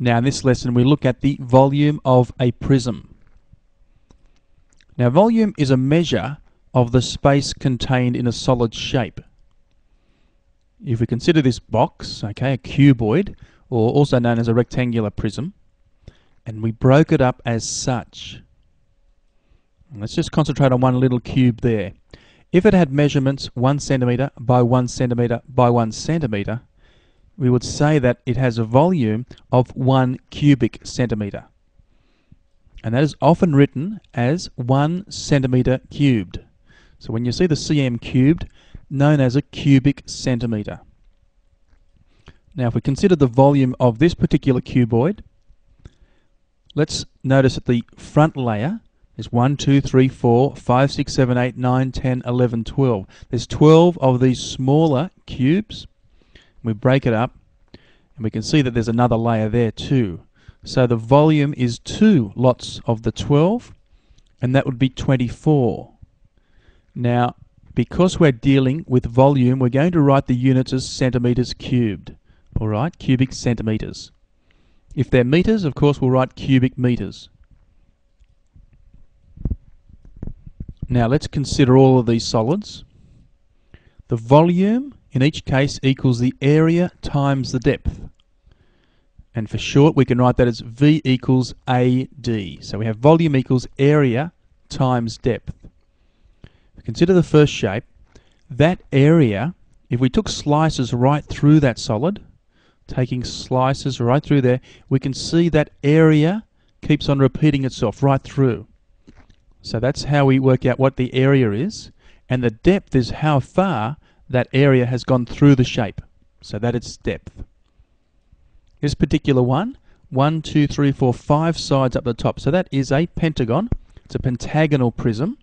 Now in this lesson we look at the volume of a prism. Now volume is a measure of the space contained in a solid shape. If we consider this box, okay, a cuboid, or also known as a rectangular prism, and we broke it up as such. Let's just concentrate on one little cube there. If it had measurements 1 centimeter by 1 centimeter by 1 centimeter, we would say that it has a volume of 1 cubic centimeter. And that is often written as 1 centimeter cubed. So when you see the cm cubed, known as a cubic centimeter. Now if we consider the volume of this particular cuboid, let's notice that the front layer is 1, 2, 3, 4, 5, 6, 7, 8, 9, 10, 11, 12. There's 12 of these smaller cubes. We break it up and we can see that there's another layer there too. So the volume is 2 lots of the 12, and that would be 24. Now because we're dealing with volume, we're going to write the units as centimeters cubed. Alright, cubic centimeters. If they're meters, of course we'll write cubic meters. Now let's consider all of these solids. The volume in each case equals the area times the depth. And for short we can write that as V equals AD. So we have volume equals area times depth. Consider the first shape. That area, if we took slices right through that solid, taking slices right through there, we can see that area keeps on repeating itself right through. So that's how we work out what the area is, and the depth is how far that area has gone through the shape. So that is depth. This particular one, 1, 2, 3, 4, 5 sides up the top. So that is a pentagon. It's a pentagonal prism.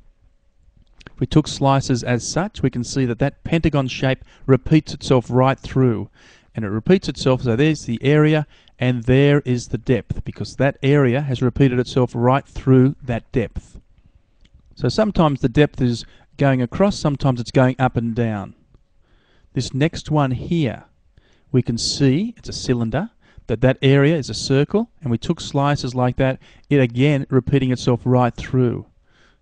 If we took slices as such, we can see that that pentagon shape repeats itself right through. And it repeats itself, so there's the area and there is the depth, because that area has repeated itself right through that depth. So sometimes the depth is going across, sometimes it's going up and down. This next one here, we can see, it's a cylinder, that area is a circle, and we took slices like that, it again repeating itself right through.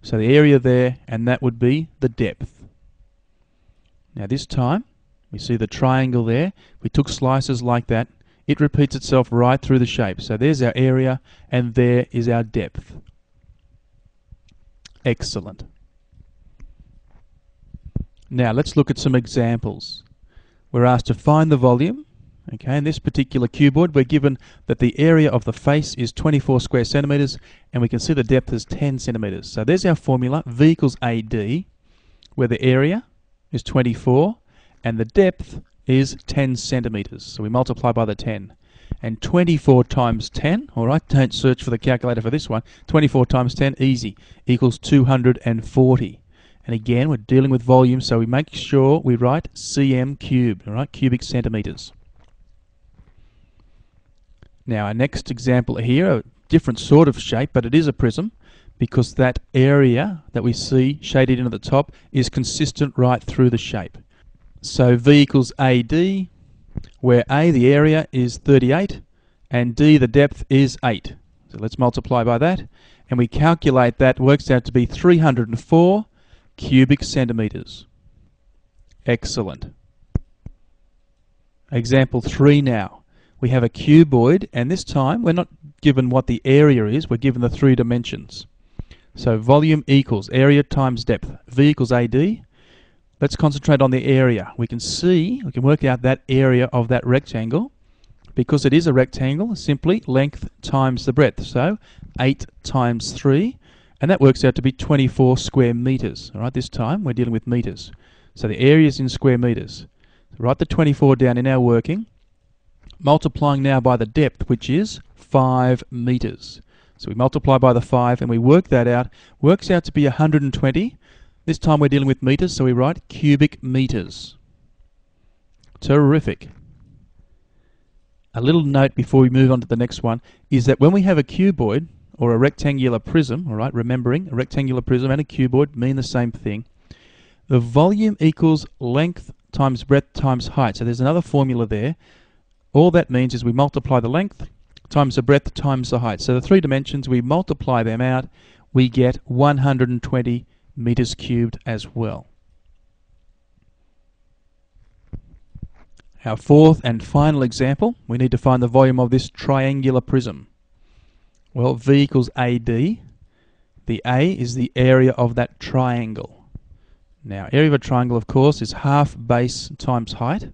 So the area there, and that would be the depth. Now this time, we see the triangle there. We took slices like that. It repeats itself right through the shape. So there's our area, and there is our depth. Excellent. Now let's look at some examples. We're asked to find the volume. Okay, in this particular cuboid, we're given that the area of the face is 24 square centimeters, and we can see the depth is 10 centimeters. So there's our formula, V equals AD, where the area is 24, and the depth is 10 centimeters. So we multiply by the 10. And 24 times 10, alright, don't search for the calculator for this one, 24 times 10, easy, equals 240. And again, we're dealing with volume, so we make sure we write cm cubed, alright, cubic centimeters. Now our next example here, a different sort of shape, but it is a prism, because that area that we see shaded in at the top is consistent right through the shape. So V equals AD, where A, the area, is 38, and D, the depth, is 8. So let's multiply by that, and we calculate that, works out to be 304 cubic centimeters. Excellent. Example 3 now. We have a cuboid, and this time we're not given what the area is, we're given the 3 dimensions. So volume equals area times depth. V equals AD. Let's concentrate on the area. We can see, we can work out that area of that rectangle. Because it is a rectangle, simply length times the breadth. So 8 times 3, and that works out to be 24 square meters. All right, this time we're dealing with meters. So the area is in square meters. So write the 24 down in our working. Multiplying now by the depth, which is 5 meters. So we multiply by the 5 and we work that out. Works out to be 120. This time we're dealing with meters, so we write cubic meters. Terrific. A little note before we move on to the next one is that when we have a cuboid or a rectangular prism, all right, remembering a rectangular prism and a cuboid mean the same thing, the volume equals length times breadth times height. So there's another formula there. All that means is we multiply the length times the breadth times the height. So the 3 dimensions, we multiply them out, we get 120 meters cubed as well. Our fourth and final example, we need to find the volume of this triangular prism. Well, V equals AD. The A is the area of that triangle. Now, area of a triangle, of course, is half base times height.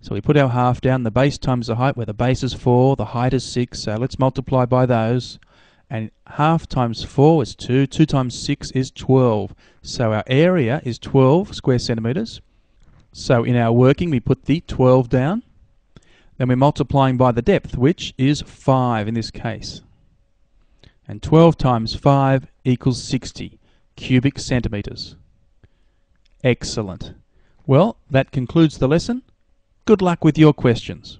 So we put our half down, the base times the height, where the base is 4, the height is 6, so let's multiply by those. And half times 4 is 2, 2 times 6 is 12. So our area is 12 square centimeters. So in our working, we put the 12 down. Then we're multiplying by the depth, which is 5 in this case. And 12 times 5 equals 60 cubic centimeters. Excellent. Well, that concludes the lesson. Good luck with your questions.